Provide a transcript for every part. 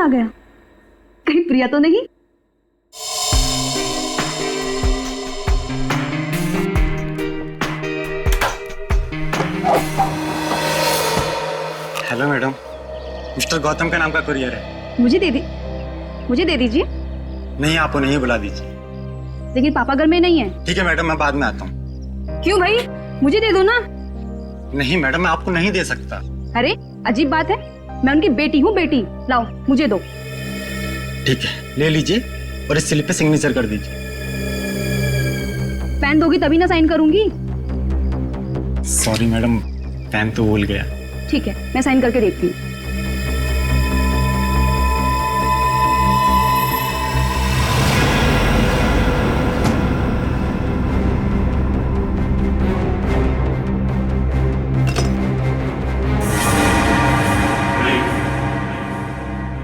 आ गया? कहीं प्रिया तो नहीं? हेलो मैडम, मिस्टर गौतम का नाम का कुरियर है। मुझे दे दीजिए। नहीं, आप उन्हें ही बुला दीजिए। लेकिन पापा घर में नहीं है। ठीक है मैडम, मैं बाद में आता हूँ। क्यों भाई, मुझे दे दो ना। नहीं मैडम, मैं आपको नहीं दे सकता। अरे अजीब बात है, मैं उनकी बेटी हूँ। बेटी लाओ, मुझे दो। ठीक है, ले लीजिए और इस स्लिप पे सिग्नेचर कर दीजिए। पेन दोगी तभी ना साइन करूंगी। सॉरी मैडम, पेन तो भूल गया। ठीक है, मैं साइन करके देखती हूँ।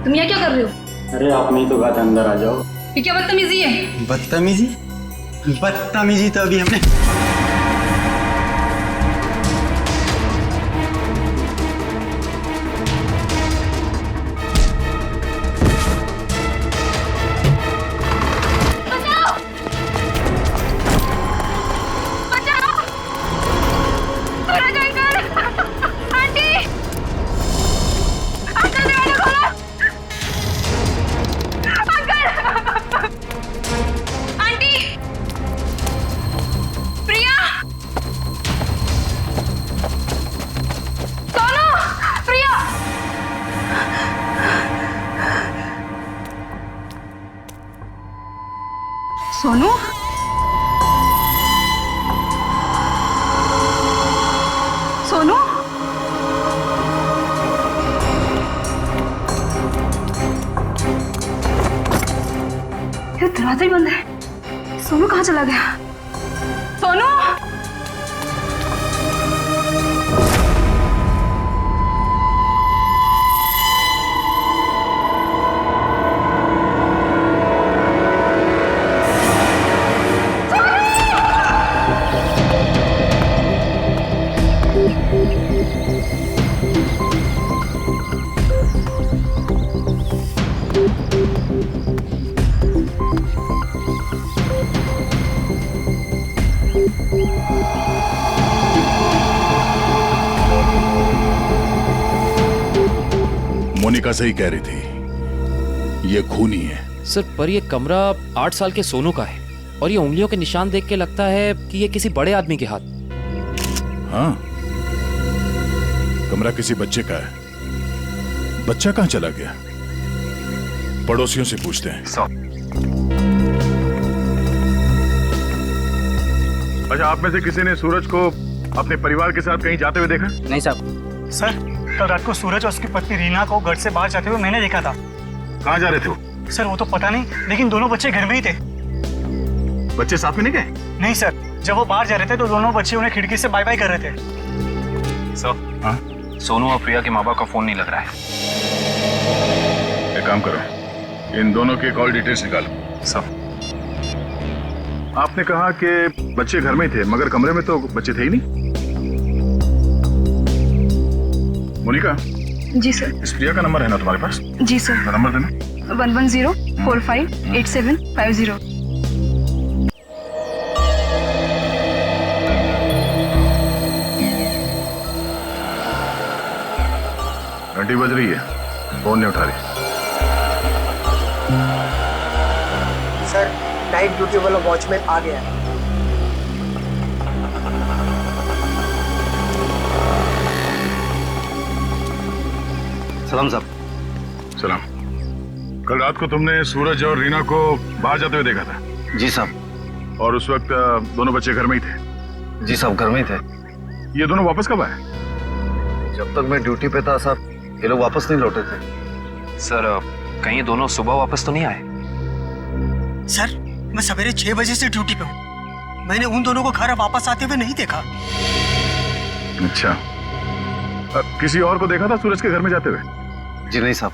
तुम यहाँ क्या कर रहे हो? अरे आप नहीं तो बात, अंदर आ जाओ। ये क्या बदतमीजी है? बदतमीजी? बदतमीजी तो अभी हमने सोनू, सोनू, ये दरवाजा ही बंद है। सोनू कहाँ चला गया? सोनू, मोनिका सही कह रही थी, ये खूनी है। सर, पर ये कमरा 8 साल के सोनू का है और ये उंगलियों के निशान देख के लगता है कि ये किसी बड़े आदमी के हाथ। हाँ, कमरा किसी बच्चे का है। बच्चा कहाँ चला गया? पड़ोसियों से पूछते हैं। अच्छा, आप में से किसी ने सूरज को अपने परिवार के साथ कहीं जाते हुए देखा? नहीं साहब। सर, कल रात को सूरज और उसकी पत्नी रीना को घर से बाहर जाते हुए मैंने देखा था। कहाँ जा रहे थे वो? सर, वो तो पता नहीं, लेकिन दोनों बच्चे घर में ही थे। बच्चे साथ में नहीं गए? नहीं सर, जब वो बाहर जा रहे थे तो दोनों बच्चे उन्हें खिड़की से बाय बाय कर रहे थे। सर, हाँ? सोनू और प्रिया के माँ बाप का फोन नहीं लग रहा है। एक काम करो, इन दोनों के कॉल डिटेल्स निकालो। सर, आपने कहा कि बच्चे घर में ही थे, मगर कमरे में तो बच्चे थे ही नहीं। मोनिका। जी सर। इस प्रिया का नंबर है ना तुम्हारे पास? जी सर। नंबर देना। 110458750। घंटी बज रही है, फोन नहीं उठा रही। सर, नाइट ड्यूटी वाला वॉचमैन आ गया है। सलाम साहब। सलाम। कल रात को तुमने सूरज और रीना को बाहर जाते हुए देखा था? जी साहब। और उस वक्त दोनों बच्चे घर में ही थे? जी साहब, घर में ही थे। ये दोनों वापस कब आए? जब तक मैं ड्यूटी पे था साहब, ये लोग वापस नहीं लौटे थे। सर, कहीं ये दोनों सुबह वापस तो नहीं आए? सर, मैं सवेरे 6 बजे से ड्यूटी पे हूँ। मैंने उन दोनों को घर वापस आते हुए नहीं देखा। अच्छा, किसी और को देखा था सूरज के घर में जाते हुए? जी नहीं साहब।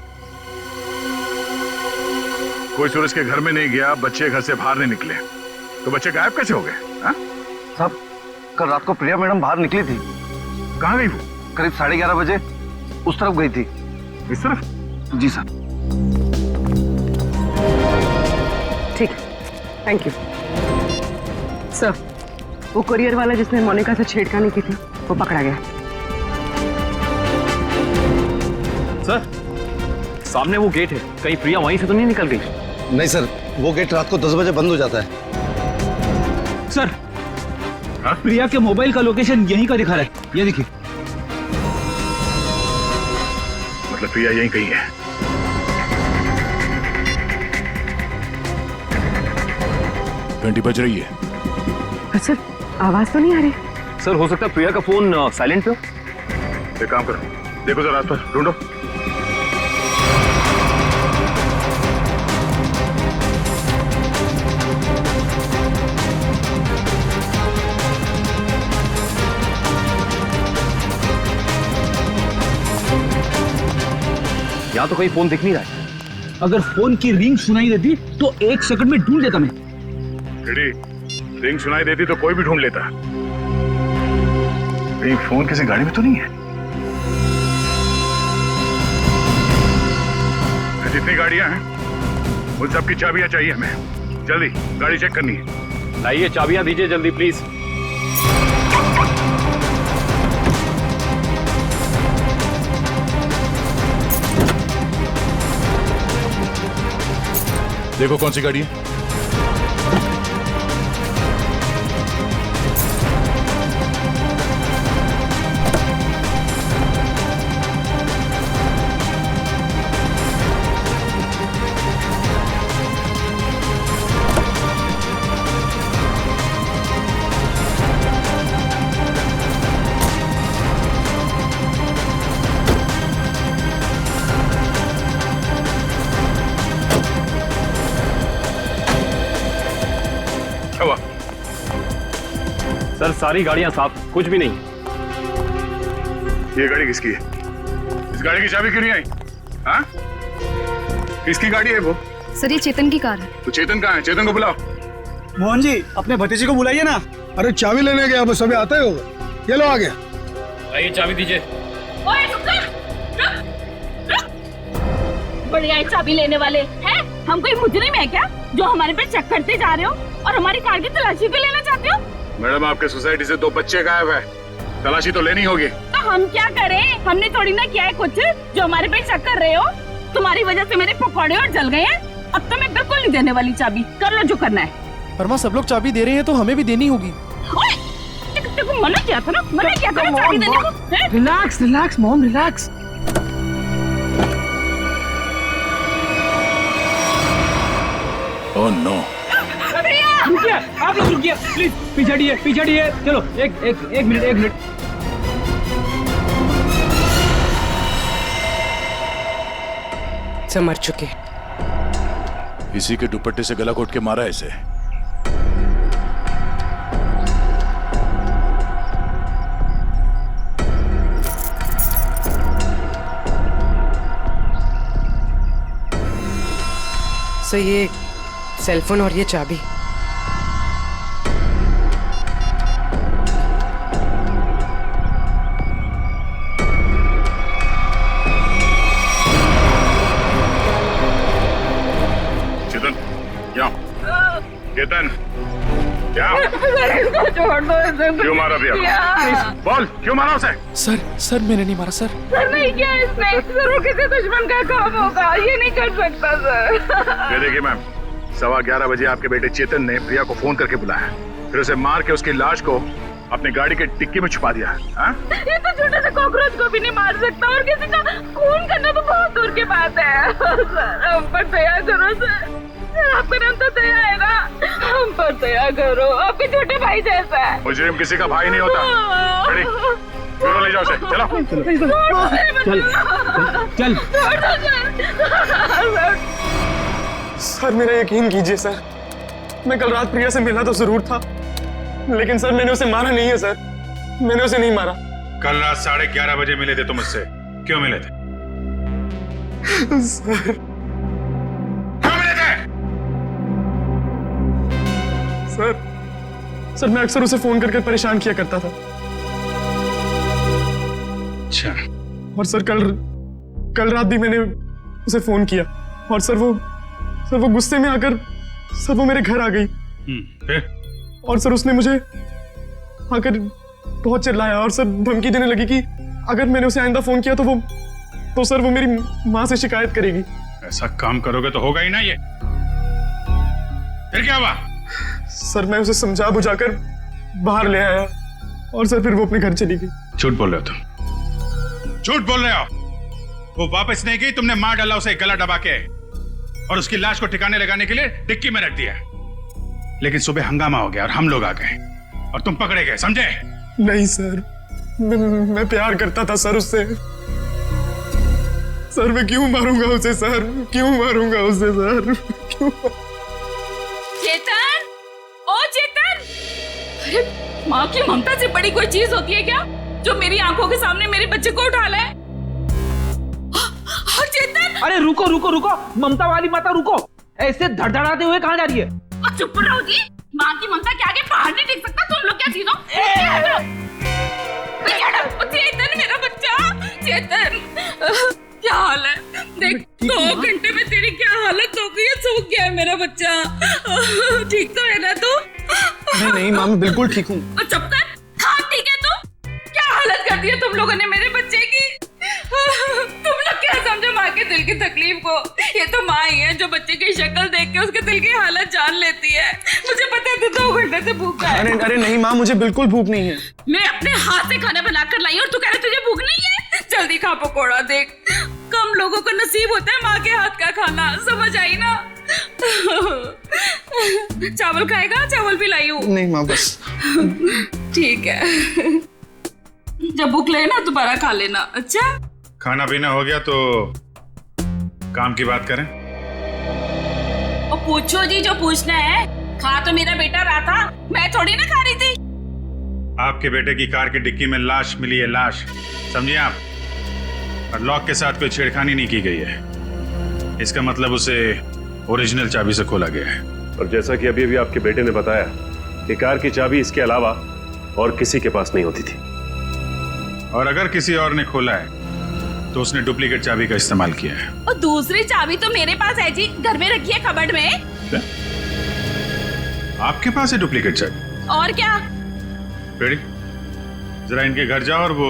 कोई सूरज के घर में नहीं गया, बच्चे घर से बाहर नहीं निकले, तो बच्चे गायब कैसे हो गए? साहब, कल रात को प्रिया मैडम बाहर निकली थी। कहाँ गई वो? करीब 11:30 बजे उस तरफ गई थी। इस तरफ? जी साहब। ठीक है, थैंक यू सर। वो कुरियर वाला जिसने मोनिका से छेड़खानी की थी वो पकड़ा गया। सर, सामने वो गेट है, कहीं प्रिया वहीं से तो नहीं निकल गई? नहीं सर, वो गेट रात को 10 बजे बंद हो जाता है। सर, प्रिया के मोबाइल का लोकेशन यहीं का दिखा रहा है, ये देखिए। मतलब प्रिया यहीं कहीं है। घंटी बज रही है। सर, आवाज तो नहीं आ रही। सर, हो सकता है प्रिया का फोन साइलेंट पे हो। एक काम करो, देखो जरा आसपास ढूंढो। यहाँ तो कहीं फोन दिख नहीं रहा है। अगर फोन की रिंग सुनाई देती तो 1 सेकंड में ढूंढ लेता मैं। रिंग सुनाई देती तो कोई भी ढूंढ लेता। कहीं फोन किसी गाड़ी में तो नहीं है? जितनी गाड़ियां हैं उन सब की चाबियां चाहिए हमें। जल्दी गाड़ी चेक करनी है। लाइए, चाबियां दीजिए जल्दी प्लीज। देखो कौन सी गाड़ी है। सर, सारी गाड़ियां साफ, कुछ भी नहीं। ये गाड़ी किसकी है? इस गाड़ी की चाबी क्यों नहीं आई? हाँ? किसकी गाड़ी है वो? सर, ये चेतन की कार है। तो चेतन कहाँ है? चेतन को बुलाओ। मोहन जी, अपने भतीजे को बुलाइए ना। अरे चाबी लेने गया, बस अभी आता ही होगा। ये लो आ गया। आइए, चाबी दीजिए। ओए, रुक जा, रुक। बढ़िया है चाबी लेने वाले हैं। हम कोई मुजरिम है क्या जो हमारे पे चेक करते जा रहे हो और हमारी कार की तलाशी भी लेना चाहते हो? मैडम, आपके सोसाइटी से 2 बच्चे गायब है, तलाशी तो लेनी होगी। तो हम क्या करें? हमने थोड़ी ना किया है कुछ जो हमारे पे शक कर रहे हो। तुम्हारी वजह से मेरे पकौड़े और जल गए हैं। अब तो मैं बिल्कुल नहीं देने वाली चाबी। कर लो जो करना है। पर माँ, सब लोग चाबी दे रहे हैं तो हमें भी देनी होगी। तेको मना किया था ना, मना किया था ना चाबी देने को। Relax relax mom, relax. Oh no. रुकिए, आप लोग रुकिए प्लीज। पीछे हटिए। चलो, एक मिनट। सब मर चुके। इसी के दुपट्टे से गला घोट के मारा इसे। सर, ये सेलफोन और ये चाबी। चेतन, क्या? क्यों मारा भैया? बोल, क्यों मारा उसे? सर, मैंने नहीं मारा सर। सर, नहीं किया इसने। जरूर किसी दुश्मन का काम होगा, ये नहीं कर सकता सर। ये देखिए मैम, 11:15 बजे आपके बेटे चेतन ने प्रिया को फोन करके बुलाया, फिर उसे मार के उसकी लाश को अपनी गाड़ी के डिक्की में छुपा दिया। ये तो छोटे से कॉकरोच को भी नहीं मार सकता और किसी का खून करना तो बहुत दूर की बात है। सर, हम पर दया करो सर। आपका नाम तो दया है ना, हम पर दया करो। आपके छोटे भाई जैसा है। मुजरिम किसी का भाई नहीं होता। रेडी? चलो ले जाओ उसे, चलो। चल। सर, मेरा यकीन कीजिए सर, मैं कल रात प्रिया से मिला तो जरूर था, लेकिन सर मैंने उसे मारा नहीं है सर। मैंने उसे नहीं मारा। कल रात 11:30 बजे मिले थे तुम मुझसे, क्यों मिले थे? सर, क्यों मिले थे? सर मैं अक्सर उसे फोन करके परेशान किया करता था। अच्छा। और सर कल रात भी मैंने उसे फोन किया और सर वो गुस्से में आकर सर वो मेरे घर आ गई। फिर? और सर उसने मुझे आकर बहुत चिल्लाया और सर धमकी देने लगी कि अगर मैंने उसे आइंदा फोन किया तो सर वो मेरी माँ से शिकायत करेगी। ऐसा काम करोगे तो होगा ही ना ये। फिर क्या हुआ? सर मैं उसे समझा बुझाकर बाहर ले आया और सर फिर वो अपने घर चली गई। झूठ बोल रहे हो तुम, झूठ बोल रहे हो। वो वापस नहीं गई, तुमने मार डाला उसे गला दबा के और उसकी लाश को ठिकाने लगाने के लिए डिक्की में रख दिया। लेकिन सुबह हंगामा हो गया और हम लोग आ गए और तुम पकड़े गए, समझे? नहीं सर, मैं प्यार करता था सर उससे। सर मैं क्यों मारूंगा उसे सर, क्यों मारूंगा उसे सर, क्यों? चेतन, ओ चेतन, अरे माँ की ममता से बड़ी कोई चीज होती है क्या जो मेरी आंखों के सामने मेरे बच्चे को उठा ले? चेतन, अरे रुको रुको रुको, ममता वाली माता रुको, ऐसे धड़धड़ाते हुए कहाँ जा रही है? चुप रहो जी, माँ की ममता के आगे पहाड़ नहीं टिक सकता। तुम लोग क्या चीजों? चेतन मेरा बच्चा, चेतन क्या हाल है? देख 2 घंटे में तेरी क्या हालत हो गई है, सूख गया है मेरा बच्चा। ठीक तो है ना तू? नहीं माँ मैं बिल्कुल ठीक हूँ। चुप कर, हाँ ठीक है तू? क्या हालत कर दी है तुम लोगों ने मेरे बच्चे की? तुम लोग क्या समझो माँ के दिल की तकलीफ को? ये तो माँ ही है जो बच्चे की शक्ल देख के उसके दिल की हालत जान लेती है। मुझे पता है तू 2 घंटे से भूखा है। अरे नहीं माँ, मुझे बिल्कुल भूख नहीं है। मैं अपने हाथ से खाना बनाकर लाई और तू कह रहे तुझे भूख नहीं है? जल्दी खा पकोड़ा। देख कम लोगों को नसीब होता है माँ के हाथ का खाना, समझ आई ना? चावल खाएगा? चावल भी लाई हूँ। नहीं माँ बस। ठीक है, जब भूख लगे ना दोबारा खा लेना। अच्छा खाना पीना हो गया तो काम की बात करें। और पूछो जी जो पूछना है। खा तो मेरा बेटा रहा था, मैं थोड़ी ना खा रही थी। आपके बेटे की कार की डिक्की में लाश मिली है, लाश, समझिए आप। और लॉक के साथ कोई छेड़खानी नहीं की गई है। इसका मतलब उसे ओरिजिनल चाबी से खोला गया है। और जैसा कि अभी आपके बेटे ने बताया कि कार की चाबी इसके अलावा और किसी के पास नहीं होती थी। और अगर किसी और ने खोला है तो उसने डुप्लीकेट चाबी का इस्तेमाल किया है। और दूसरी चाबी तो मेरे पास है जी, घर में रखी है कबर्ड में। क्या? आपके पास है डुप्लीकेट चाबी? और क्या? बेटी जरा इनके घर जाओ और वो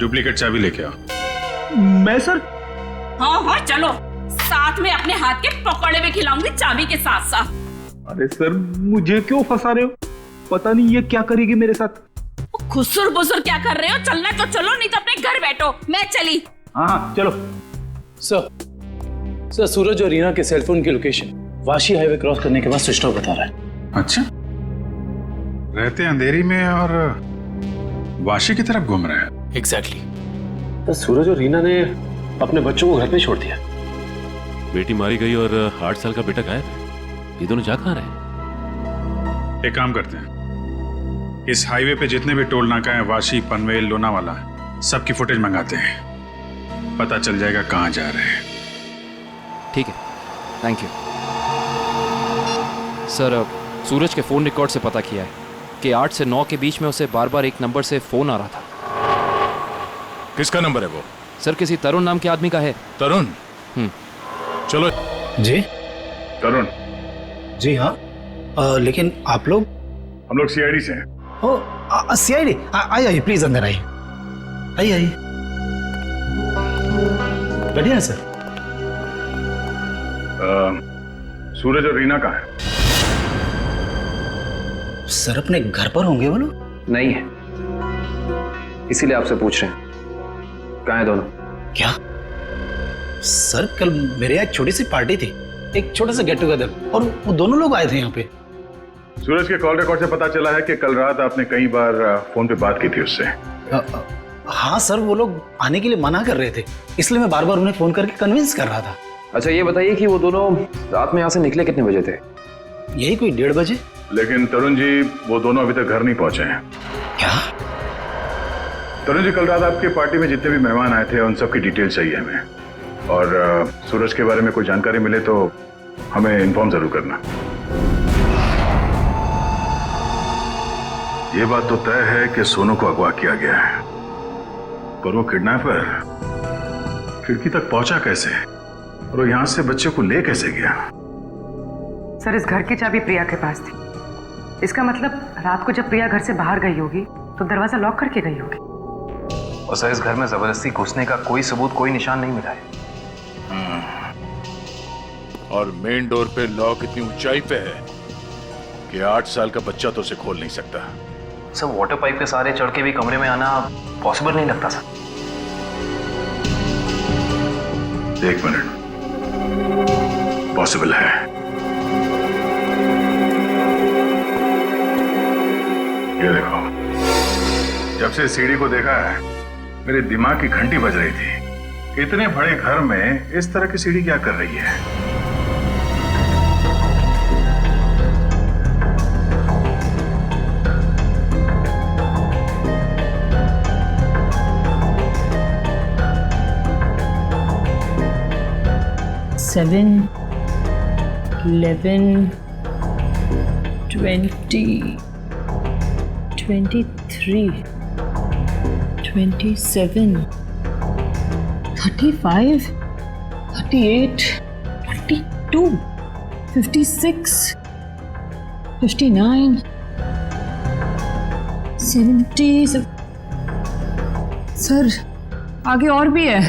डुप्लीकेट चाबी लेके आओ। मैं सर? हाँ चलो, साथ में अपने हाथ के पकौड़े भी खिलाऊंगी चाबी के साथ साथ। अरे सर मुझे क्यों फंसा रहे हो? पता नहीं ये क्या करेगी मेरे साथ। खुसुर बुसुर क्या कर रहे हो? चलना तो चलो, नहीं तो अपने घर बैठो। मैं चली। हाँ चलो। सर सूरज और रीना के सेलफोन की लोकेशन वाशी हाईवे क्रॉस करने के बाद स्विच ऑफ बता रहा है। अच्छा, रहते अंधेरी में और वाशी की तरफ घूम रहे हैं। एग्जैक्टली। तो सूरज और रीना ने अपने बच्चों को घर पे छोड़ दिया। बेटी मारी गई और 8 साल का बेटा गायब है। ये दोनों जा कहाँ रहे? एक काम करते हैं, इस हाईवे पे जितने भी टोल नाका हैं, वाशी, पनवेल, लोनावाला, सबकी फुटेज मंगाते हैं। पता चल जाएगा कहाँ जा रहे हैं। ठीक है, थैंक यू सर। सूरज के फोन रिकॉर्ड से पता किया है कि 8 से 9 के बीच में उसे बार बार एक नंबर से फोन आ रहा था। किसका नंबर है वो? सर किसी तरुण नाम के आदमी का है। तरुण? चलो। जी तरुण? जी हाँ। लेकिन आप लोग? हम लोग सीआईडी से हैं। ओ सीआईडी? आइए प्लीज अंदर आइए। आइए। बढ़िया है सर। सूरज और रीना कहाँ है? सर अपने घर पर होंगे वो लोग। नहीं है, इसीलिए आपसे पूछ रहे हैं कहाँ है दोनों। क्या सर, कल मेरे यहाँ एक छोटी सी पार्टी थी, एक छोटा सा गेट टुगेदर, और वो दोनों लोग आए थे यहाँ पे। सूरज के कॉल रिकॉर्ड से पता चला है कि कल रात आपने कई बार फोन पे बात की थी उससे। हाँ सर, वो लोग आने के लिए मना कर रहे थे, इसलिए मैं बार बार उन्हें फोन करके कन्विंस कर रहा था। अच्छा ये बताइए कि वो दोनों रात में यहाँ से निकले कितने बजे थे? यही कोई 1:30 बजे। लेकिन तरुण जी, वो दोनों अभी तक घर नहीं पहुंचे हैं। क्या? तरुण जी, कल रात आपके पार्टी में जितने भी मेहमान आए थे उन सबकी डिटेल चाहिए हमें, और सूरज के बारे में कोई जानकारी मिले तो हमें इन्फॉर्म जरूर करना। ये बात तो तय है कि सोनू को अगवा किया गया है, पर वो किडनैपर खिड़की तक पहुंचा कैसे, और वो यहाँ से बच्चे को ले कैसे गया? सर, इस घर की चाबी प्रिया के पास थी। इसका मतलब रात को जब प्रिया घर से बाहर गई होगी तो दरवाजा लॉक करके गई होगी। और सर, इस घर में जबरदस्ती घुसने का कोई सबूत, कोई निशान नहीं मिला है। और मेन डोर पे लॉक इतनी ऊंचाई पे है कि 8 साल का बच्चा तो उसे खोल नहीं सकता। सर, वाटर पाइप के सहारे चढ़ के भी कमरे में आना पॉसिबल नहीं लगता सर। 1 मिनट, पॉसिबल है। ये देखो, जब से सीढ़ी को देखा है मेरे दिमाग की घंटी बज रही थी। इतने बड़े घर में इस तरह की सीढ़ी क्या कर रही है? Seven, 11, 20, 23, 27, 35, 38, 42, 56, 59, 70। सर, आगे और भी है।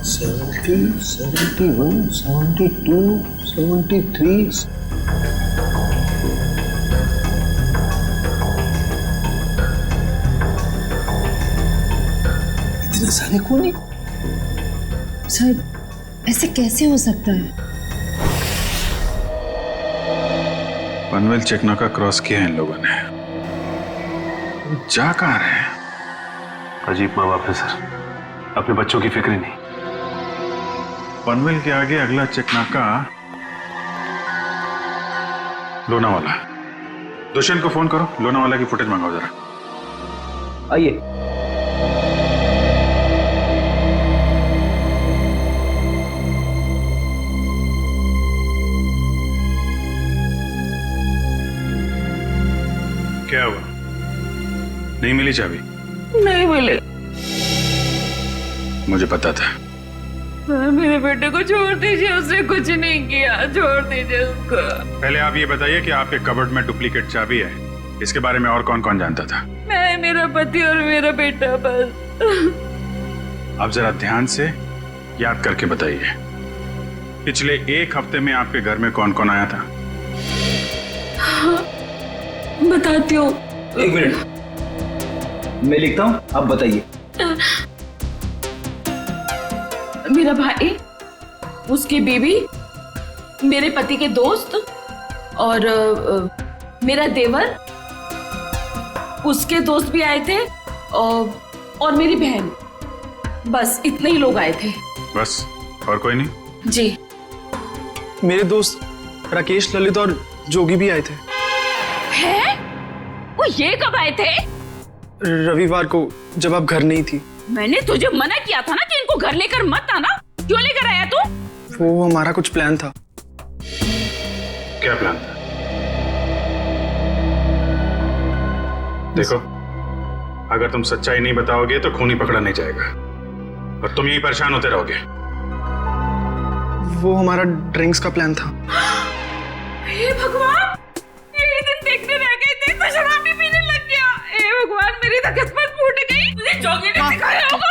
70, 71, 72, 73। इतने सारे कोने? सर, ऐसे कैसे हो सकता है? पनवेल चेकनाका क्रॉस किया है इन लोगों ने। जा कहाँ रहे हैं? अजीब माँ बाप है सर, अपने बच्चों की फिक्र ही नहीं। पनवेल के आगे अगला चेकनाका लोनावाला। दुष्यंत को फोन करो, लोनावाला की फुटेज मंगाओ जरा। आइए। क्या हुआ? नहीं मिली चाबी? नहीं मिले। मुझे पता था। मेरे बेटे को छोड़ दीजिए, उसने कुछ नहीं किया, छोड़ दीजिए उसको। पहले आप ये बताइए कि आपके कबर्ड में डुप्लीकेट चाबी है, इसके बारे में और कौन कौन जानता था? मैं, मेरा पति और मेरा बेटा बस। आप जरा ध्यान से याद करके बताइए, पिछले 1 हफ्ते में आपके घर में कौन कौन आया था? बताती हूँ। 1 मिनट, मैं लिखता हूँ, आप बताइए। मेरा भाई, उसकी बीवी, मेरे पति के दोस्त और मेरा देवर, उसके दोस्त भी आए थे और मेरी बहन। बस इतने ही लोग आए थे। बस, और कोई नहीं? जी। मेरे दोस्त राकेश, ललित और जोगी भी आए थे। हैं? वो ये कब आए थे? रविवार को, जब आप घर नहीं थी। मैंने तुझे मना किया था ना कि इनको घर लेकर मत आना। क्यों लेकर आया तू? वो हमारा कुछ प्लान था। क्या प्लान था? देखो, अगर तुम सच्चाई नहीं बताओगे तो खूनी पकड़ा नहीं जाएगा और तुम यही परेशान होते रहोगे। वो हमारा ड्रिंक्स का प्लान था। हे भगवान, ये दिन देखने रह गए थे तो शराब भी पीने लग गया। हे भगवान, मेरी तो किस्मत फूट गई। मुझे जोगी ने सिखाया होगा,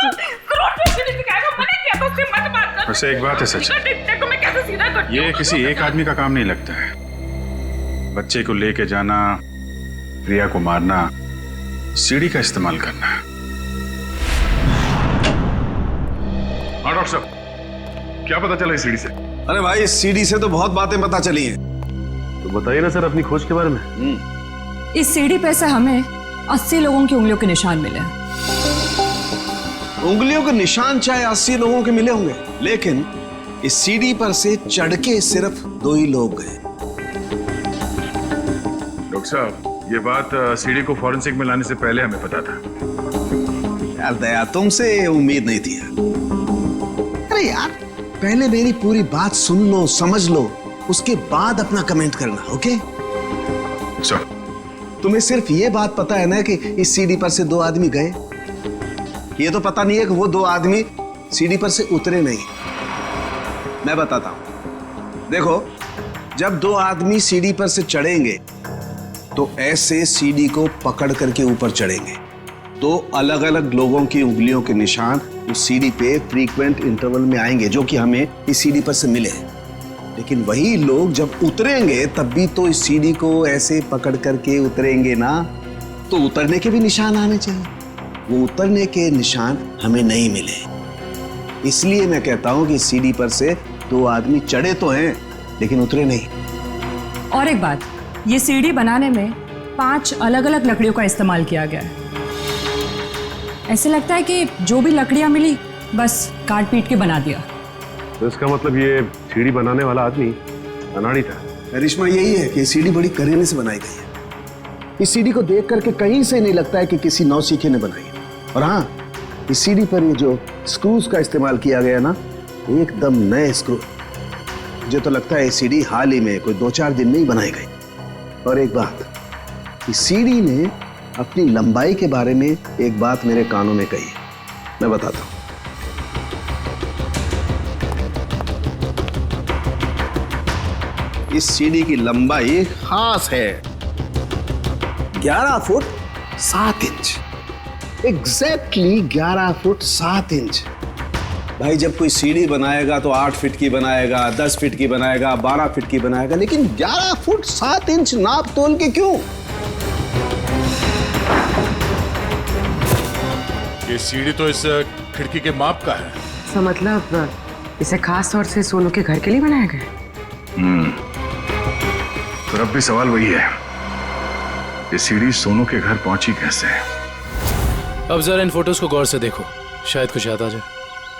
करोड़पति ने सिखाया होगा। मैंने क्या तो उससे मत बात कर। वैसे एक बात है सच, को मैं कैसे सीधा करती हूँ? ये किसी एक आदमी का काम नहीं लगता है। बच्चे को लेके जाना, प्रिया को मारना, सीढ़ी का इस्तेमाल करना। हाँ डॉक्टर साहब, क्या पता चला इस सीढ़ी से? अरे भाई, इस सीढ़ी से तो बहुत बातें पता चली हैं। तो बताइए ना सर अपनी खोज के बारे में। इस सीढ़ी पे से हमें 80 लोगों की उंगलियों के निशान मिले हैं। उंगलियों के निशान चाहे 80 लोगों के मिले होंगे, लेकिन इस सीढ़ी पर से चढ़ के सिर्फ 2 ही लोग गए। डॉक्टर साहब, ये बात सीढ़ी को फॉरेंसिक में लाने से पहले हमें पता था। यार दया, तुमसे उम्मीद नहीं थी यार। अरे यार, पहले मेरी पूरी बात सुन लो, समझ लो, उसके बाद अपना कमेंट करना, ओके? सर, तुम्हें सिर्फ ये बात पता है ना कि इस सीढ़ी पर से 2 आदमी गए। ये तो पता नहीं है कि वो 2 आदमी सीढ़ी पर से उतरे नहीं। मैं बताता हूं, देखो, जब दो आदमी सीढ़ी पर से चढ़ेंगे तो ऐसे सीढ़ी को पकड़ करके ऊपर चढ़ेंगे। दो अलग अलग लोगों की उंगलियों के निशान उस सीढ़ी पे फ्रीक्वेंट इंटरवल में आएंगे, जो कि हमें इस सीढ़ी पर से मिले। लेकिन वही लोग जब उतरेंगे तब भी तो इस सीढ़ी को ऐसे पकड़ करके उतरेंगे ना, तो उतरने के भी निशान आने चाहिए। वो उतरने के निशान हमें नहीं मिले। इसलिए मैं कहता हूं कि सीढ़ी पर से दो आदमी चढ़े तो हैं लेकिन उतरे नहीं। और एक बात, ये सीढ़ी बनाने में 5 अलग अलग लकड़ियों का इस्तेमाल किया गया है। ऐसे लगता है कि जो भी लकड़ियां मिली बस काट पीट के बना दिया। तो इसका मतलब ये सीढ़ी बनाने वाला आदमी अनाड़ी था। करिश्मा यही है कि सीढ़ी बड़ी करीने से बनाई गई है। इस सीढ़ी को देख करके कहीं से नहीं लगता है कि किसी नौसीखे ने बनाई है। और हाँ, इस सीढ़ी पर ये जो स्क्रूज का इस्तेमाल किया गया ना, एकदम नए स्क्रू। मुझे तो लगता है ये सीढ़ी हाल ही में कोई 2-4 दिन में ही बनाई गई। और एक बात, इस सीढ़ी ने अपनी लंबाई के बारे में एक बात मेरे कानों में कही है, मैं बताता हूं। इस सीढ़ी की लंबाई खास है 11 foot 7 inch. Exactly 11 foot 7 inch. भाई, जब कोई सीढ़ी बनाएगा तो 8 फीट की बनाएगा, 10 फीट की बनाएगा, 12 फीट की बनाएगा, लेकिन 11 फुट 7 इंच नाप तोल के क्यों? ये सीढ़ी तो इस खिड़की के माप का है। तो मतलब इसे खास तौर से सोनू के घर के लिए बनाया गया? तो अब भी सवाल वही है, ये सीढ़ी सोनू के घर पहुंची कैसे? अब जरा इन फोटोज को गौर से देखो, शायद कुछ याद आ जाए।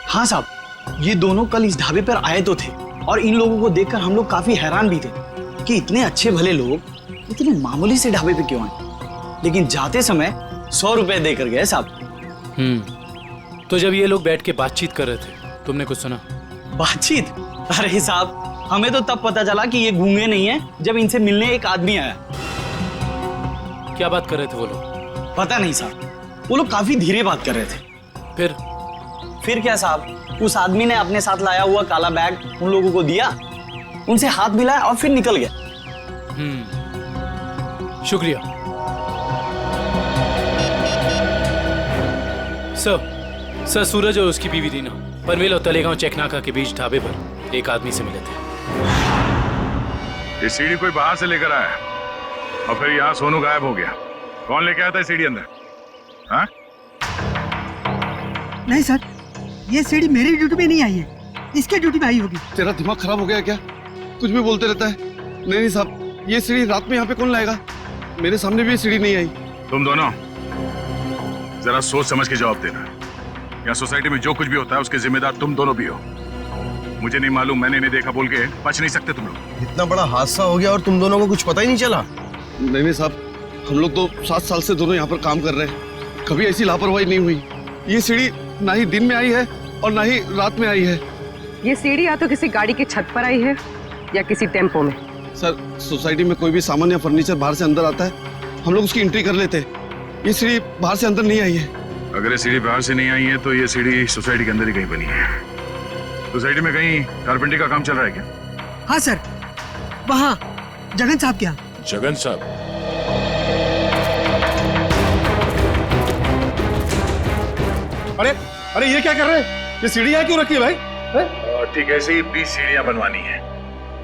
हाँ साहब, ये दोनों कल इस ढाबे पर आए तो थे और इन लोगों को देखकर हम लोग काफी हैरान भी थे कि इतने अच्छे भले लोग इतने मामूली से ढाबे पे क्यों आए। लेकिन जाते समय 100 रुपए देकर गए साहब। तो जब ये लोग बैठ के बातचीत कर रहे थे, तुमने कुछ सुना? बातचीत? अरे साहब, हमें तो तब पता चला कि ये गूंगे नहीं है जब इनसे मिलने एक आदमी आया। क्या बात कर रहे थे वो लोग? पता नहीं साहब, वो लोग काफी धीरे बात कर रहे थे। फिर क्या साहब, उस आदमी ने अपने साथ लाया हुआ काला बैग उन लोगों को दिया, उनसे हाथ मिलाया और फिर निकल गया। शुक्रिया सर। सूरज और उसकी बीवी रीना पनवेल और तलेगांव चेकनाका के बीच ढाबे पर एक आदमी से मिले थे। ये सीढ़ी कोई बाहर से लेकर आया और फिर यहाँ सोनू गायब हो गया। कौन लेके आया था सीढ़ी अंदर? हाँ? नहीं सर, ये सीढ़ी मेरी ड्यूटी में नहीं आई है, इसके ड्यूटी में आई होगी। तेरा दिमाग खराब हो गया क्या? कुछ भी बोलते रहता है। नहीं साहब, ये सीढ़ी रात में यहाँ पे कौन लाएगा? मेरे सामने भी ये सीढ़ी नहीं आई। तुम दोनों जरा सोच समझ के जवाब देना। यहाँ सोसाइटी में जो कुछ भी होता है उसके जिम्मेदार तुम दोनों भी हो। मुझे नहीं मालूम, मैंने नहीं देखा बोल के बच नहीं सकते तुम लोग। इतना बड़ा हादसा हो गया और तुम दोनों को कुछ पता ही नहीं चला? नहीं साहब, हम लोग तो 7 साल से दोनों यहाँ पर काम कर रहे हैं, कभी ऐसी लापरवाही नहीं हुई। ये सीढ़ी ना ही दिन में आई है और ना ही रात में आई है। ये सीढ़ी या तो किसी गाड़ी की छत पर आई है या किसी टेम्पो में। सर, सोसाइटी में कोई भी सामान या फर्नीचर बाहर से अंदर आता है, हम लोग उसकी एंट्री कर लेते हैं। ये सीढ़ी बाहर से अंदर नहीं आई है। अगर ये सीढ़ी बाहर से नहीं आई है तो ये सीढ़ी सोसाइटी के अंदर ही कहीं बनी है। सोसाइटी में कहीं कारपेंटरी का काम चल रहा है क्या? हाँ सर, वहाँ जगन साहब क्या? जगन साहब? अरे अरे, ये क्या कर रहे हैं? ये सीढ़ी यहाँ क्यों रखी है भाई? ठीक है, ऐसे ही 20 सीढ़ियाँ बनवानी है।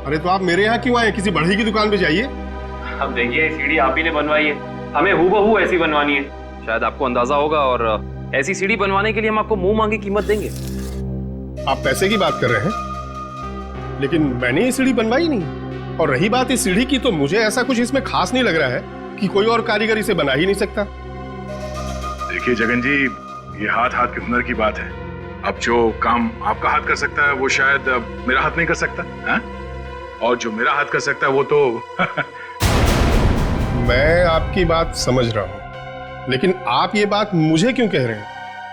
अरे तो आप मेरे यहाँ क्यों आए? किसी बढ़ई की दुकान पे जाइए। अब देखिए, सीढ़ी आप ही ने बनवाई है, हमें हूबहू ऐसी बनवानी है। शायद आपको अंदाजा होगा, और ऐसी सीढ़ी बनवाने के लिए हम आपको मुंह मांगी कीमत देंगे। आप पैसे की बात कर रहे हैं, लेकिन मैंने ये सीढ़ी बनवाई नहीं। और रही बात इस सीढ़ी की, तो मुझे ऐसा कुछ इसमें खास नहीं लग रहा है कि कोई और कारीगर इसे बना ही नहीं सकता। देखिए जगन जी, ये हाथ हाथ के हुनर की बात है। अब जो काम आपका हाथ कर सकता है वो शायद मेरा हाथ नहीं कर सकता है? और जो मेरा हाथ कर सकता है वो तो मैं आपकी बात समझ रहा हूँ, लेकिन आप ये बात मुझे क्यों कह रहे हैं?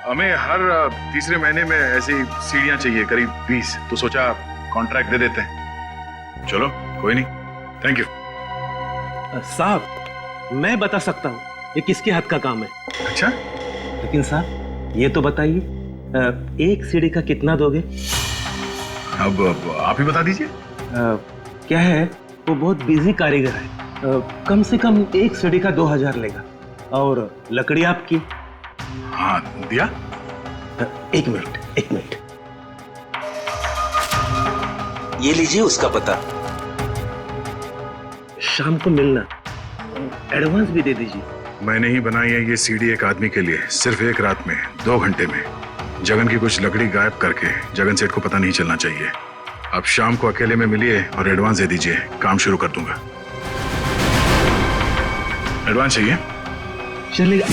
हमें हर तीसरे महीने में ऐसी सीढ़ियां चाहिए, करीब 20, तो सोचा कॉन्ट्रैक्ट दे देते हैं। चलो कोई नहीं, थैंक यू। साहब, मैं बता सकता हूँ ये किसके हाथ का काम है। अच्छा? लेकिन साहब ये तो बताइए, एक सीढ़ी का कितना दोगे? अब आप ही बता दीजिए। क्या है, वो बहुत बिजी कारीगर है, कम से कम एक सीढ़ी का 2000 लेगा। और लकड़ी आपकी? हाँ दिया। एक मिनट। ये लीजिए उसका पता। शाम को मिलना, एडवांस भी दे दीजिए। मैंने ही बनाई है ये सीढ़ी एक आदमी के लिए, सिर्फ एक रात में, 2 घंटे में। जगन की कुछ लकड़ी गायब करके जगन सेठ को पता नहीं चलना चाहिए। आप शाम को अकेले में मिलिए और एडवांस दे दीजिए, काम शुरू कर दूंगा। एडवांस चाहिए? चलेगा।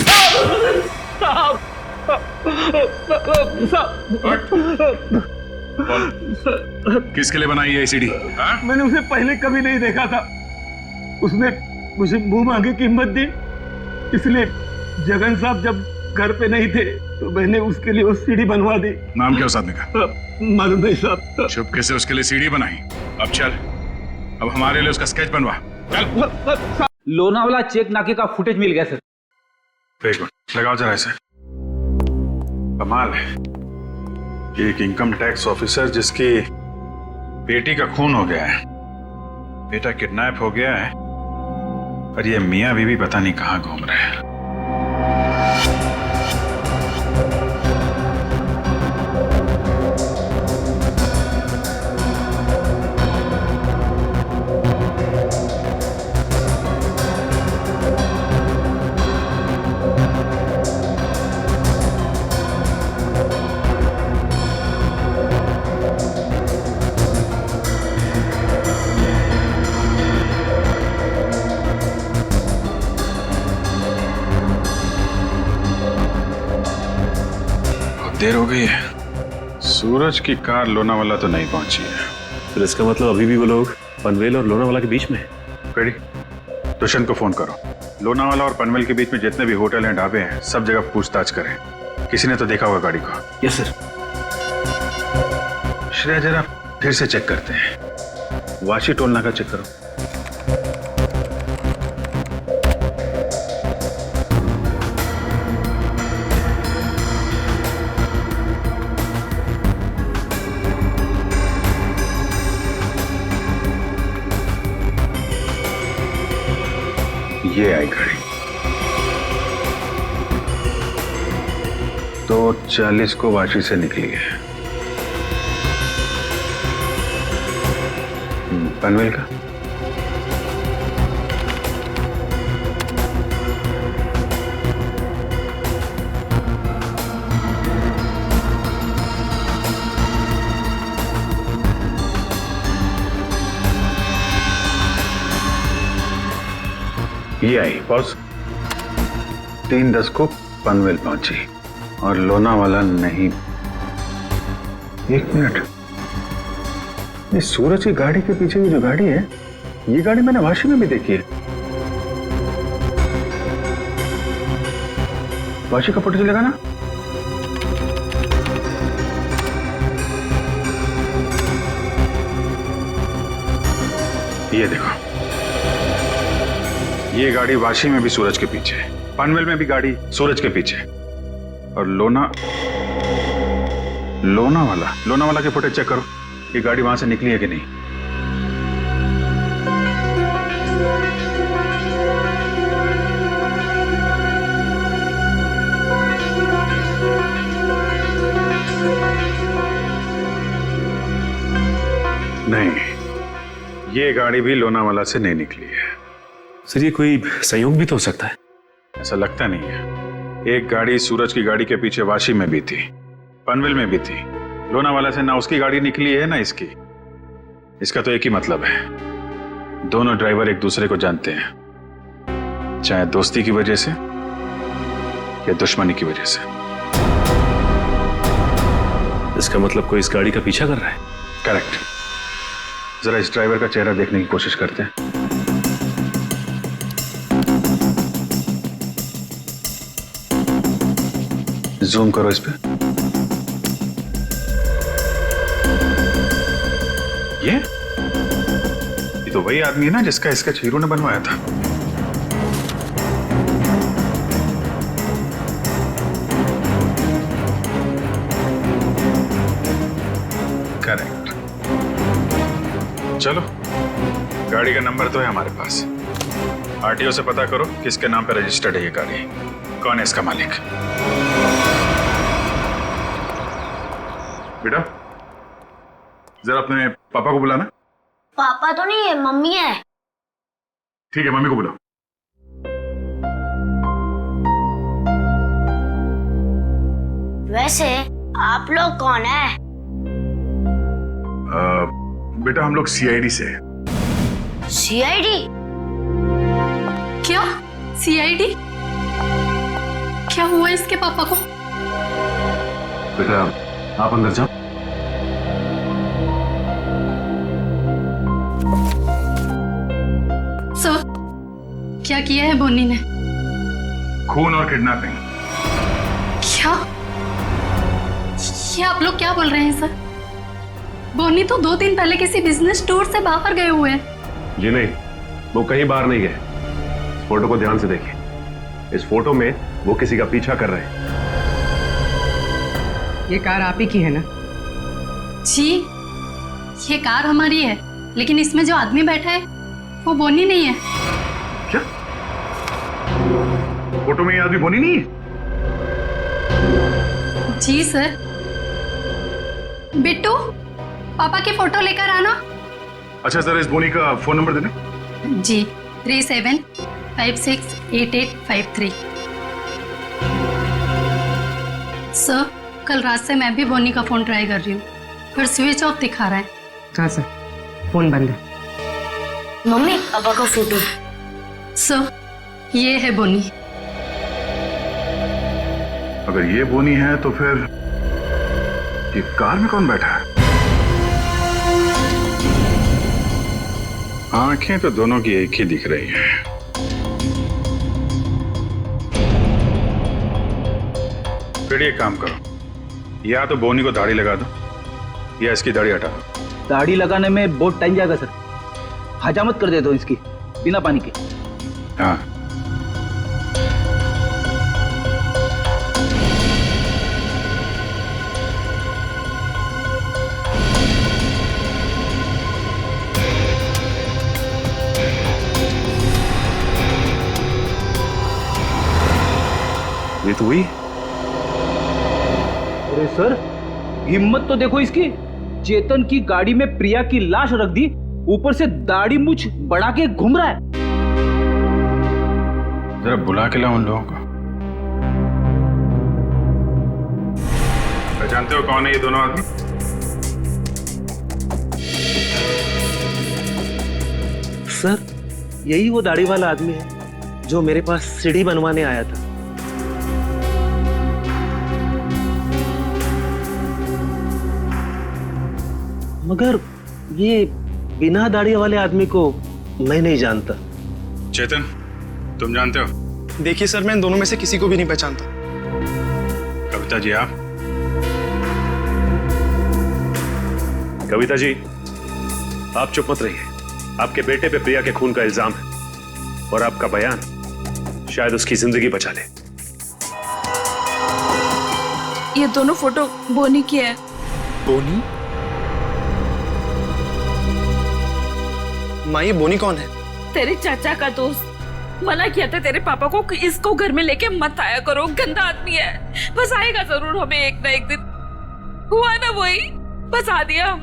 किसके लिए बनाई है सीढ़ी? मैंने उसे पहले कभी नहीं देखा था, उसने मुझे मुंह मांगे कीमत दी, इसलिए जगन साहब जब घर पे नहीं थे तो मैंने उसके लिए वो सीढ़ी बनवा दी। नाम क्या उस आदमी का? मालूम नहीं साहब। चुपके से उसके लिए सीढ़ी बनाई। अब चल, अब हमारे लिए उसका स्केच बनवा। चल। लोनावाला चेक नाके का फुटेज मिल गया सर। एक मिनट लगाओ जरा इसे। कमाल है, एक इनकम टैक्स ऑफिसर जिसकी बेटी का खून हो गया है, बेटा किडनैप हो गया है, और ये मियां बीवी पता नहीं कहां घूम रहे हैं। देर हो गई है, सूरज की कार लोनावाला तो नहीं पहुंची है। फिर इसका मतलब अभी भी वो लोग पनवेल और लोनावाला के बीच में है। पेड़ी, दुष्यंत को फोन करो। लोनावाला और पनवेल के बीच में जितने भी होटल हैं, ढाबे हैं, सब जगह पूछताछ करें। किसी ने तो देखा होगा गाड़ी को। Yes sir. श्रेया जरा फिर से चेक करते हैं, वाशी टोल नाका चेक करो। ये आई गाड़ी 2:40 को वाशी से निकली है। पनवेल का ये आई बॉस, 3:10 को पनवेल पहुंची और लोनावाला नहीं। एक मिनट, ये सूरज की गाड़ी के पीछे की जो गाड़ी है, ये गाड़ी मैंने वाशी में भी देखी है। वाशी का फोटो चलेगा ना? ये देखो, ये गाड़ी वाशी में भी सूरज के पीछे, पनवेल में भी गाड़ी सूरज के पीछे, और लोनावाला के फुटेज चेक करो, ये गाड़ी वहां से निकली है कि नहीं। नहीं, ये गाड़ी भी लोनावाला से नहीं निकली है। सर ये कोई संयोग भी तो हो सकता है। ऐसा लगता नहीं है। एक गाड़ी सूरज की गाड़ी के पीछे वाशी में भी थी, पनवेल में भी थी। लोनावाला से ना उसकी गाड़ी निकली है ना इसकी। इसका तो एक ही मतलब है, दोनों ड्राइवर एक दूसरे को जानते हैं, चाहे दोस्ती की वजह से या दुश्मनी की वजह से। इसका मतलब कोई इस गाड़ी का पीछा कर रहा है। करेक्ट। जरा इस ड्राइवर का चेहरा देखने की कोशिश करते हैं। जूम करो इस पे। ये तो वही आदमी है ना जिसका स्केच हीरो ने बनवाया था। चलो, गाड़ी का नंबर तो है हमारे पास। आरटीओ से पता करो किसके नाम पे रजिस्टर्ड है ये गाड़ी, कौन है इसका मालिक। बेटा, जरा अपने पापा को बुलाना। पापा तो नहीं है, मम्मी है। ठीक है, मम्मी को बुलाओ। वैसे आप लोग कौन है? बेटा, हम लोग सीआईडी से। सीआईडी? क्या? सीआईडी? क्या हुआ इसके पापा को? बेटा, आप अंदर जाओ। सर, क्या किया है बोनी ने? खून और किडनैपिंग। क्या? ये आप लोग क्या बोल रहे हैं सर? बोनी तो 2 दिन पहले किसी बिजनेस टूर से बाहर गए हुए हैं। जी नहीं, वो कहीं बाहर नहीं गए। इस फोटो को ध्यान से देखिए। इस फोटो में वो किसी का पीछा कर रहे हैं। ये कार आप ही की है ना? जी, ये कार हमारी है, लेकिन इसमें जो आदमी बैठा है वो बोनी नहीं है। क्या? फोटो में ये आदमी बोनी नहीं है? जी सर। बिट्टू, पापा की फोटो लेकर आना। अच्छा, जरा इस बोनी का फोन नंबर देना। जी, 37568853। सर, कल रात से मैं भी बोनी का फोन ट्राई कर रही हूँ, पर स्विच ऑफ दिखा रहा है। हाँ सर, फोन बंद है। मम्मी, पापा का फोटो। सर, ये है बोनी। अगर ये बोनी है तो फिर ये कार में कौन बैठा है? आंखें तो दोनों की एक ही दिख रही है। फिर ये काम करो, या तो बोनी को दाढ़ी लगा दो या इसकी दाढ़ी हटा दो। दाढ़ी लगाने में बहुत टाइम जाएगा सर, हजामत कर दे दो इसकी बिना पानी के। हाँ, ये तो हुई। अरे सर, हिम्मत तो देखो इसकी। चेतन की गाड़ी में प्रिया की लाश रख दी, ऊपर से दाढ़ी मूछ बढ़ा के घूम रहा है। जरा बुला के लाओ उन लोगों को। पहचानते हो कौन है ये दोनों आदमी? सर, यही वो दाढ़ी वाला आदमी है जो मेरे पास सीढ़ी बनवाने आया था। मगर ये बिना दाढ़ी वाले आदमी को मैं नहीं जानता। चेतन, तुम जानते हो? देखिए सर, मैं इन दोनों में से किसी को भी नहीं पहचानता। कविता जी, आप? कविता जी, आप चुप मत रहिए। आपके बेटे पे प्रिया के खून का इल्जाम है और आपका बयान शायद उसकी जिंदगी बचा ले। ये दोनों फोटो बोनी की है। बोनी? माँ, ये बोनी कौन है? तेरे चाचा का दोस्त। मना किया था तेरे पापा को कि इसको घर में लेके मत आया करो, गंदा आदमी है। बस आएगा जरूर हमें एक ना एक दिन। हुआ ना वही, बस आ दिया।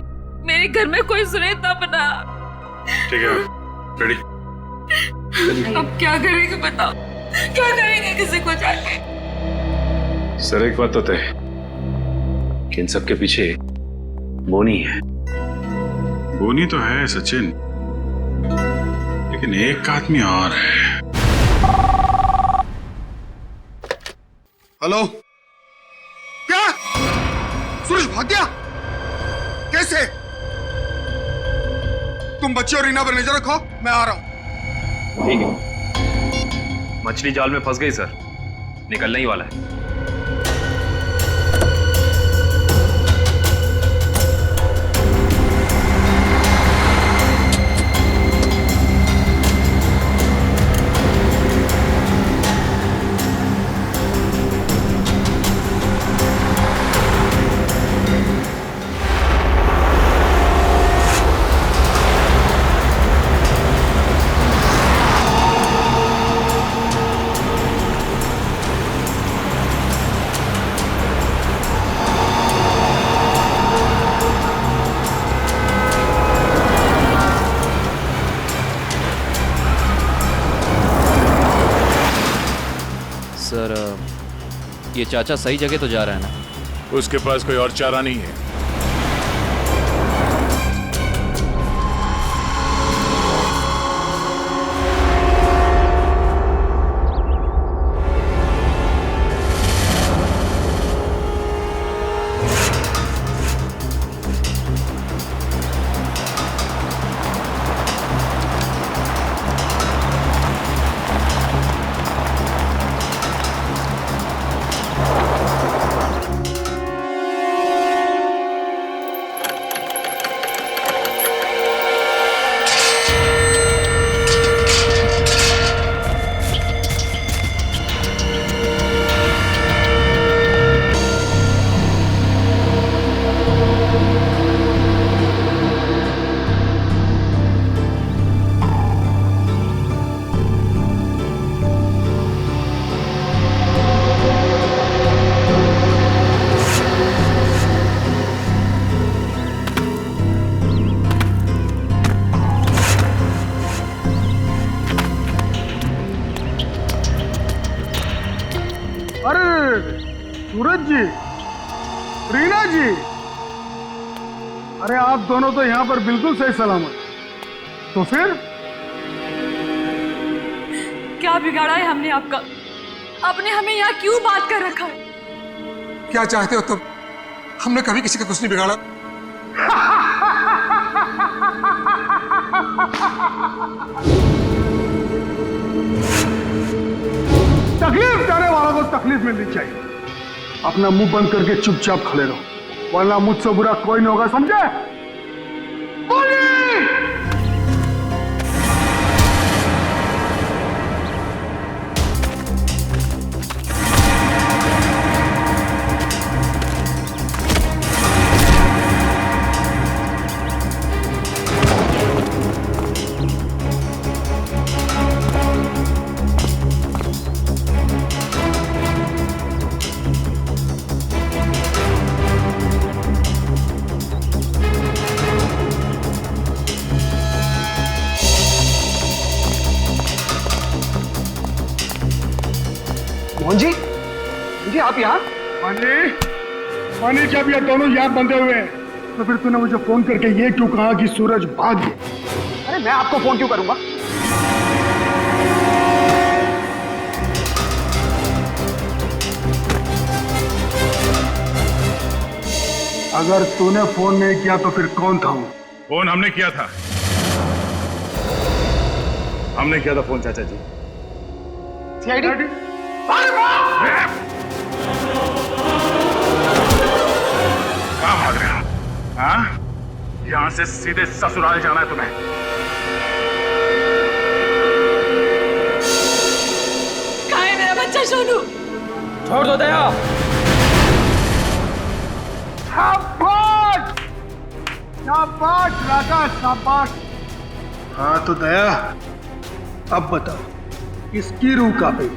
मेरे घर में कोई सुने तब ना। ठीक है, रेडी? अब क्या करेंगे बताओ, क्या करेंगे किसी को जाके? सर, एक बात तो तय कि इन सबके पीछे बोनी है। बोनी तो है सचिन, लेकिन एक आदमी और है। हेलो, क्या सूरज भाग गया? कैसे? तुम बच्चे और रीना पर नजर रखो, मैं आ रहा हूं। ठीक है। मछली जाल में फंस गई सर, निकलने ही वाला है। ये चाचा सही जगह तो जा रहा है ना? उसके पास कोई और चारा नहीं है। सूरज जी, रीना जी, अरे आप दोनों तो यहाँ पर बिल्कुल सही सलामत। तो फिर क्या बिगाड़ा है हमने आपका? आपने हमें यहाँ क्यों बात कर रखा है? क्या चाहते हो तुम? हमने कभी किसी का कुछ नहीं बिगाड़ा। तकलीफ देने वालों को तकलीफ मिलनी चाहिए। अपना मुंह बंद करके चुपचाप खड़े रहो, वरना मुझसे बुरा कोई नहीं होगा, समझे? मोहन जी, जी आप यहाँ? पानी जब ये दोनों यहाँ बंधे हुए हैं, तो फिर तूने मुझे फोन करके ये क्यों कहा कि सूरज भाग गया? अरे मैं आपको फोन क्यों करूंगा? अगर तूने फोन नहीं किया तो फिर कौन था वो? फोन हमने किया था, हमने किया था फोन चाचा जी। सीआईडी? कहाँ भाग रहे हो? हाँ? यहां से सीधे ससुराल जाना है तुम्हें। कहाँ है मेरा बच्चा सोनू? छोड़ दो दया। शाबाश, शाबाश राजा, शाबाश। हाँ तो दया, अब बताओ किसकी रूह कांपे?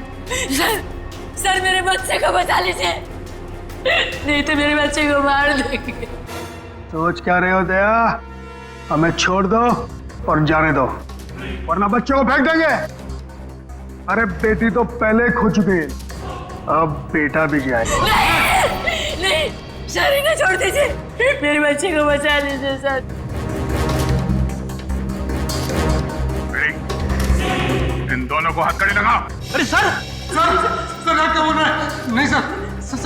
सर मेरे बच्चे को बचा लीजिए, नहीं तो मेरे बच्चे को मार देंगे। सोच क्या रहे हो दया? हमें छोड़ दो और जाने दो, वरना बच्चे को फेंक देंगे। अरे बेटी तो पहले खो चुकी है, अब बेटा भी जाएगा। नहीं, सर इन्हें छोड़ दीजिए, मेरे बच्चे को बचा लीजिए सर। इन दोनों को हथकड़ी लगाओ। अरे सर, सर आप क्या बोल रहे हैं? नहीं सर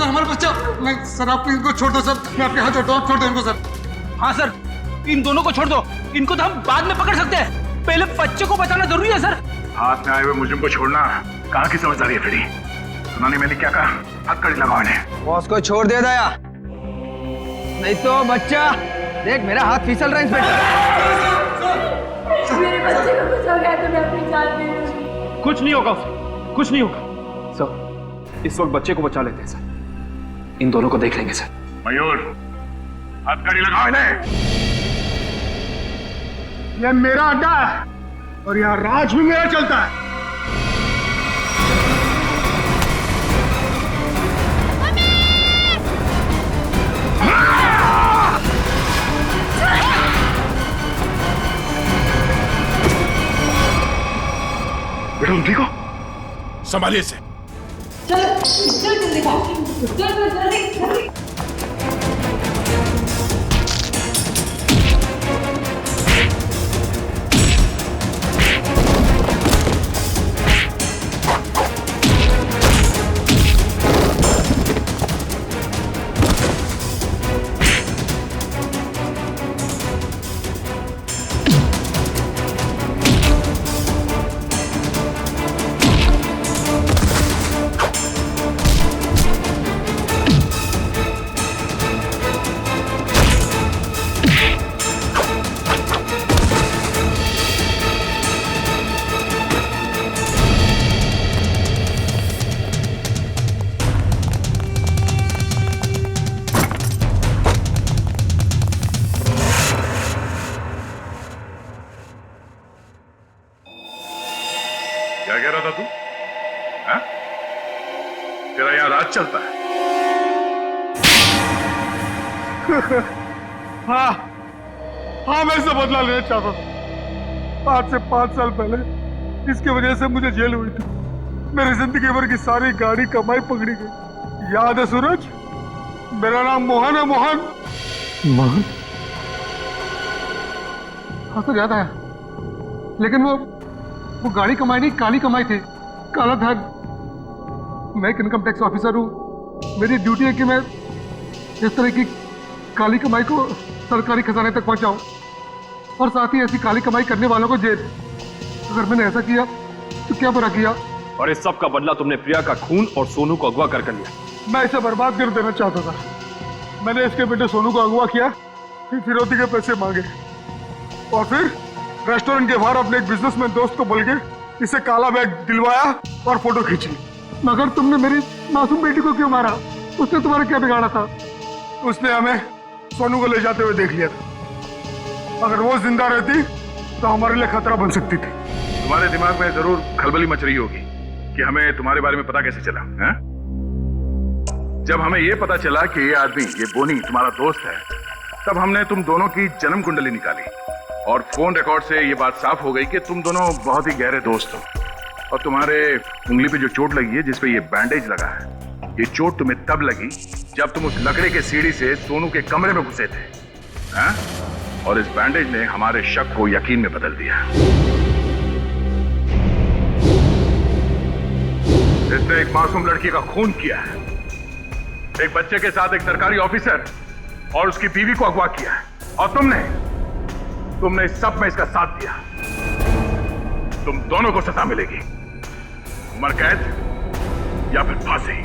हमारा बच्चा, नहीं सर आप इनको छोड़ दो सर, मैं आपके हाथ जोड़ता हूँ, छोड़ दो इनको सर। हाँ सर, इन दोनों को छोड़ दो, इनको तो हम बाद में पकड़ सकते हैं, पहले बच्चे को बचाना जरूरी है सर। हाथ में आए हुए मुजरिम को छोड़ना कहाँ की समझदारी है फिर? सुनानी मैंने क्या कहा? हथकड़ी लगाओ इन्हें। बॉस को छोड़ दे दया, नहीं तो बच्चा देख मेरा हाथ फिसल रहा है इंस्पेक्टर। मेरे बच्चे को कुछ हो गया तो मैं अपनी जान दे दूंगी। कुछ नहीं होगा उसे, कुछ नहीं होगा सर। इस वक्त बच्चे को बचा लेते हैं सर, इन दोनों को देख लेंगे सर। मयूर, हथकड़ी लगाओ इन्हें। ये मेरा अड्डा है और यहाँ राज भी मेरा चलता है। बेटा तुम ठीक हो? संभालिए से, चल चल जल्दी चल चल जल्दी जल्दी। क्या कह रहा था तू? हाँ? तेरा यहाँ राज चलता है? हाँ हाँ, मैं इससे बदला लेना चाहता था। आज से 5 साल पहले इसकी वजह से मुझे जेल हुई थी। मेरी जिंदगी भर की सारी गाड़ी कमाई पकड़ी गई। याद है सूरज? मेरा नाम मोहन है। मोहन। मोहन? हाँ सर, याद आया। लेकिन वो गाड़ी कमाई नहीं, काली कमाई थी, काला धन। मैं एक इनकम टैक्स ऑफिसर हूँ। मेरी ड्यूटी है कि मैं इस तरह की काली कमाई को सरकारी खजाने तक पहुंचाऊं और साथ ही ऐसी काली कमाई करने वालों को जेल। अगर मैंने ऐसा किया तो क्या बुरा किया? और इस सब का बदला तुमने प्रिया का खून और सोनू को अगवा कर लिया। मैं इसे बर्बाद कर देना चाहता था। मैंने इसके बेटे सोनू को अगवा किया, फिर फिरौती के पैसे मांगे और फिर रेस्टोरेंट के बाहर अपने एक बिजनेसमैन दोस्त को बोल के इसे काला बैग दिलवाया और फोटो खींच ली। मगर तुमने मेरी मासूम बेटी को क्यों मारा? उसने तुम्हारा क्या बिगाड़ा था? उसने हमें सोनू को ले जाते हुए देख लिया था। अगर वो जिंदा रहती तो हमारे लिए खतरा बन सकती थी। तुम्हारे दिमाग में जरूर खलबली मच रही होगी कि हमें तुम्हारे बारे में पता कैसे चला है? जब हमें ये पता चला कि ये आदमी, ये बोनी तुम्हारा दोस्त है, तब हमने तुम दोनों की जन्म कुंडली निकाली और फोन रिकॉर्ड से ये बात साफ हो गई कि तुम दोनों बहुत ही गहरे दोस्त हो। और तुम्हारे उंगली पे जो चोट लगी है, जिसपे ये बैंडेज लगा है, ये चोट तुम्हें तब लगी जब तुम उस लकड़े के सीढ़ी से सोनू के कमरे में घुसे थे, हैं? और इस बैंडेज ने हमारे शक को यकीन में बदल दिया। इसने एक मासूम लड़की का खून किया है, एक बच्चे के साथ एक सरकारी ऑफिसर और उसकी बीवी को अगवा किया है, और तुमने इस सब में इसका साथ दिया। तुम दोनों को सजा मिलेगी, उम्र कैद या फिर फांसी।